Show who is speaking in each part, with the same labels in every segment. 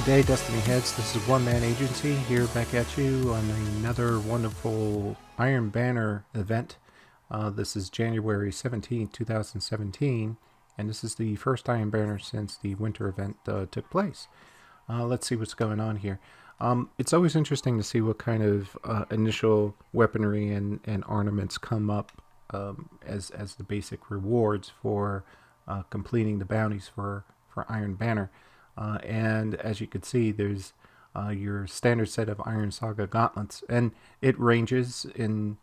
Speaker 1: Good day, Destiny Heads. This is One Man Agency here back at you on another wonderful Iron Banner event. This is January 17th, 2017, and this is the first Iron Banner since the winter event took place. Let's see what's going on here. It's always interesting to see what kind of initial weaponry and ornaments come up as the basic rewards for completing the bounties for Iron Banner. And as you can see, there's your standard set of Iron Saga gauntlets, and it ranges in.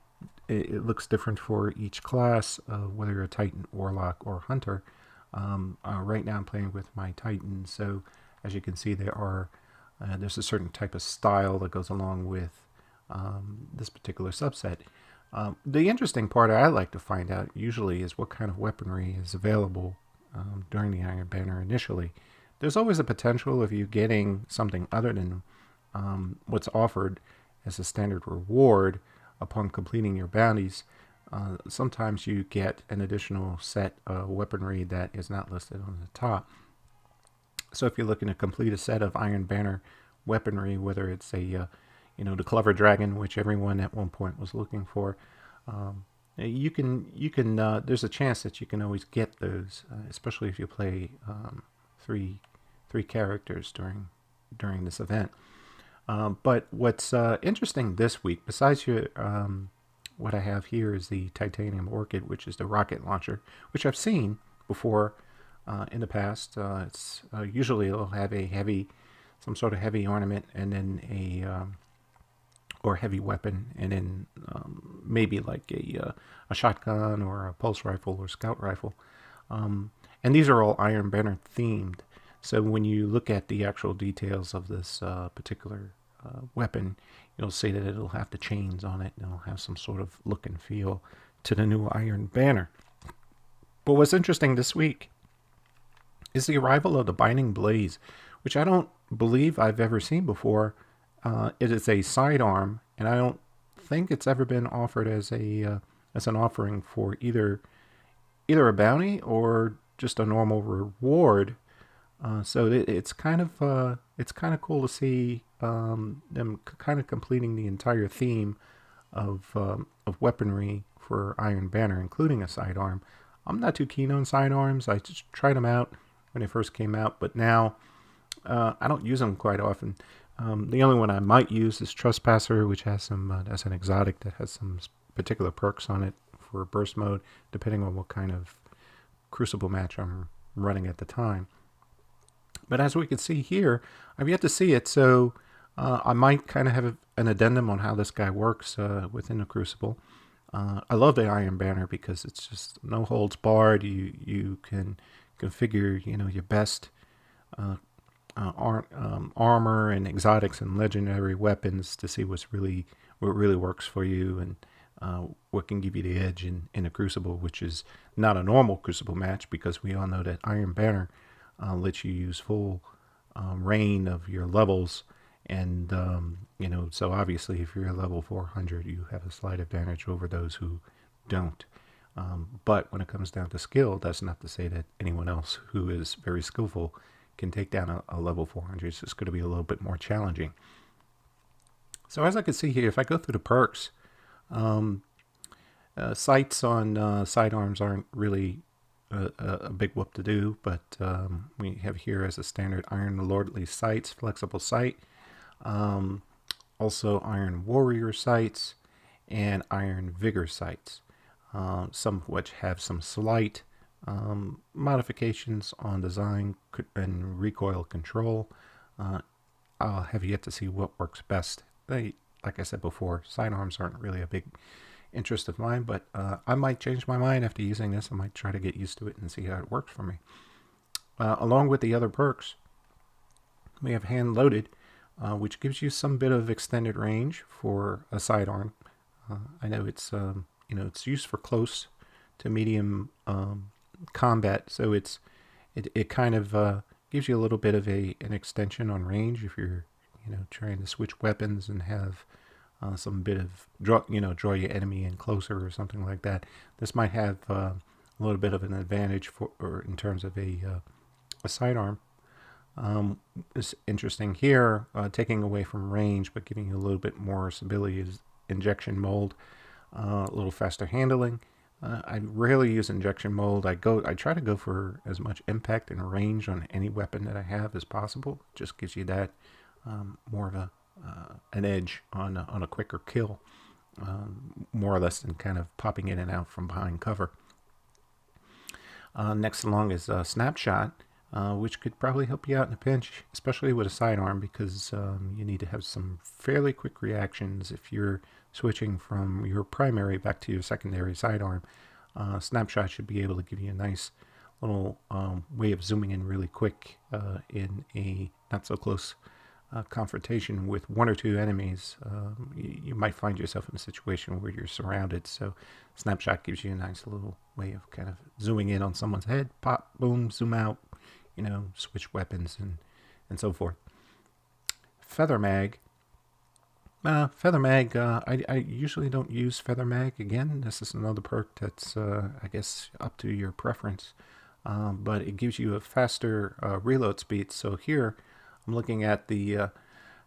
Speaker 1: It looks different for each class, whether you're a Titan, Warlock, or Hunter. Right now, I'm playing with my Titan, so as you can see, there's a certain type of style that goes along with this particular subset. The interesting part I like to find out usually is what kind of weaponry is available during the Iron Banner initially. There's always a potential of you getting something other than what's offered as a standard reward upon completing your bounties. Sometimes you get an additional set of weaponry that is not listed on the top. So if you're looking to complete a set of Iron Banner weaponry, whether it's the Clever Dragon, which everyone at one point was looking for, you can. There's a chance that you can always get those, especially if you play three characters during this event. But what's interesting this week, besides what I have here is the Titanium Orchid, which is the rocket launcher, which I've seen before in the past. It's usually it'll have some sort of heavy ornament, and then or heavy weapon, and then maybe like a shotgun or a pulse rifle or scout rifle. And these are all Iron Banner themed. So when you look at the actual details of this particular weapon, you'll see that it'll have the chains on it, and it'll have some sort of look and feel to the new Iron Banner. But what's interesting this week is the arrival of the Binding Blaze, which I don't believe I've ever seen before. It is a sidearm, and I don't think it's ever been offered as an offering for either a bounty or just a normal reward. So it's kind of cool to see them kind of completing the entire theme of weaponry for Iron Banner, including a sidearm. I'm not too keen on sidearms. I just tried them out when they first came out, but now I don't use them quite often. The only one I might use is Trespasser, which has that's an exotic that has some particular perks on it for burst mode, depending on what kind of Crucible match I'm running at the time. But as we can see here, I've yet to see it, so I might kind of have an addendum on how this guy works within the Crucible. I love the Iron Banner because it's just no holds barred. You can configure your best armor and exotics and legendary weapons to see what really works for you, and what can give you the edge in a Crucible, which is not a normal Crucible match, because we all know that Iron Banner lets you use full reign of your levels, and so obviously if you're level 400, you have a slight advantage over those who don't. But when it comes down to skill, that's not to say that anyone else who is very skillful can take down a level 400. It's just going to be a little bit more challenging. So as I can see here, if I go through the perks, sights on sidearms aren't really a big whoop to do, but we have here as a standard Iron Lordly sights, flexible sight, also Iron Warrior sights, and Iron Vigor sights, some of which have some slight modifications on design and recoil control. I'll have yet to see what works best. Like I said before, sidearms aren't really a big interest of mine, but I might change my mind after using this. I might try to get used to it and see how it works for me. Along with the other perks, we have Hand Loaded, which gives you some bit of extended range for a sidearm. I know it's it's used for close to medium combat, so it kind of gives you a little bit of an extension on range if you're trying to switch weapons and have some bit of draw your enemy in closer or something like that. This might have a little bit of an advantage in terms of a sidearm. is interesting here, taking away from range but giving you a little bit more stability, is injection mold, a little faster handling. I rarely use injection mold. I try to go for as much impact and range on any weapon that I have as possible. It just gives you that more of an edge on a quicker kill, more or less than kind of popping in and out from behind cover. Next along is Snapshot, which could probably help you out in a pinch, especially with a sidearm, because you need to have some fairly quick reactions if you're switching from your primary back to your secondary sidearm. Snapshot should be able to give you a nice little way of zooming in really quick in a not so close confrontation with one or two enemies. You might find yourself in a situation where you're surrounded, so Snapshot gives you a nice little way of kind of zooming in on someone's head, pop, boom, zoom out, switch weapons and so forth. Feather Mag. I usually don't use Feather Mag. Again, this is another perk that's, I guess, up to your preference. But it gives you a faster reload speed. So here, I'm looking at the,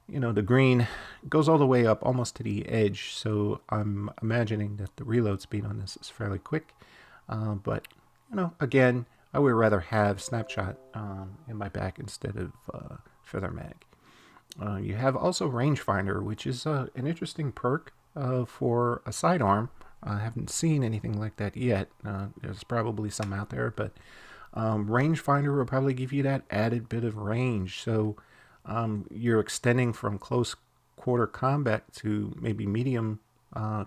Speaker 1: the green goes all the way up almost to the edge. So I'm imagining that the reload speed on this is fairly quick. But, again, I would rather have Snapshot in my back instead of Feather Mag. You have also Rangefinder, which is an interesting perk for a sidearm. I haven't seen anything like that yet. There's probably some out there, but Rangefinder will probably give you that added bit of range. So you're extending from close quarter combat to maybe medium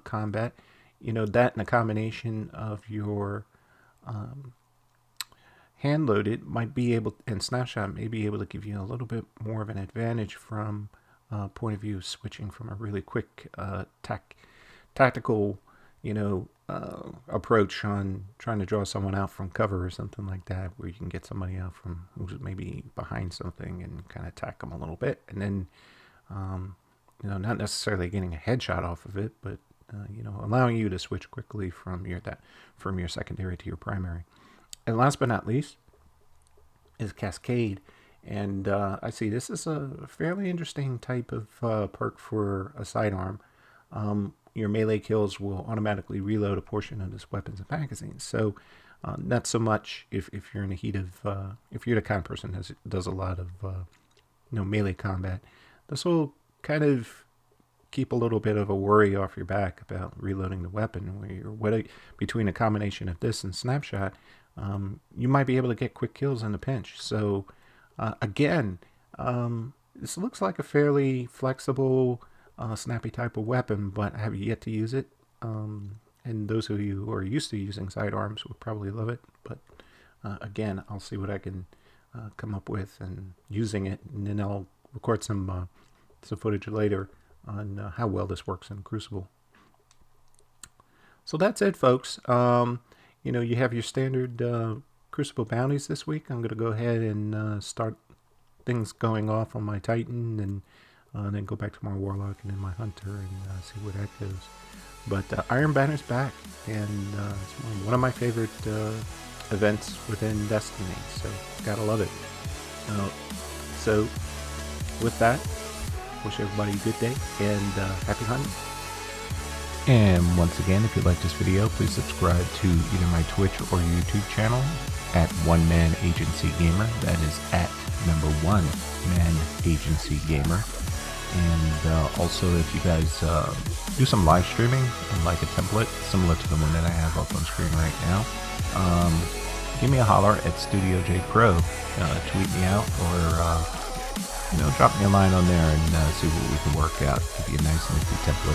Speaker 1: combat. That in a combination of your hand loaded might be able, and Snapshot may be able to give you a little bit more of an advantage from point of view switching from a really quick tactical approach on trying to draw someone out from cover or something like that, where you can get somebody out from who's maybe behind something and kind of attack them a little bit, and then not necessarily getting a headshot off of it, but allowing you to switch quickly from your secondary to your primary. And last but not least is Cascade. And I see this is a fairly interesting type of perk for a sidearm. Your melee kills will automatically reload a portion of this weapons and magazines. So not so much if you're in the heat of, if you're the kind of person that does a lot of melee combat. This will kind of keep a little bit of a worry off your back about reloading the weapon. Where you're between a combination of this and Snapshot, you might be able to get quick kills in a pinch. So again, this looks like a fairly flexible, snappy type of weapon, but I have yet to use it. And those of you who are used to using sidearms would probably love it. But again, I'll see what I can come up with and using it, and then I'll record some footage later on how well this works in Crucible. So that's it, folks. You have your standard Crucible bounties this week. I'm going to go ahead and start things going off on my Titan, and then go back to my Warlock and then my Hunter and see where that goes. But Iron Banner's back, and it's one of my favorite events within Destiny, so gotta love it. So with that, wish everybody a good day and happy hunting. And once again, if you like this video, please subscribe to either my Twitch or YouTube channel at One Man Agency Gamer. That is at #1 Man Agency Gamer. And also, if you guys do some live streaming and like a template similar to the one that I have up on screen right now, give me a holler at Studio J Pro. Tweet me out or drop me a line on there and see what we can work out. Give you a nice nifty template.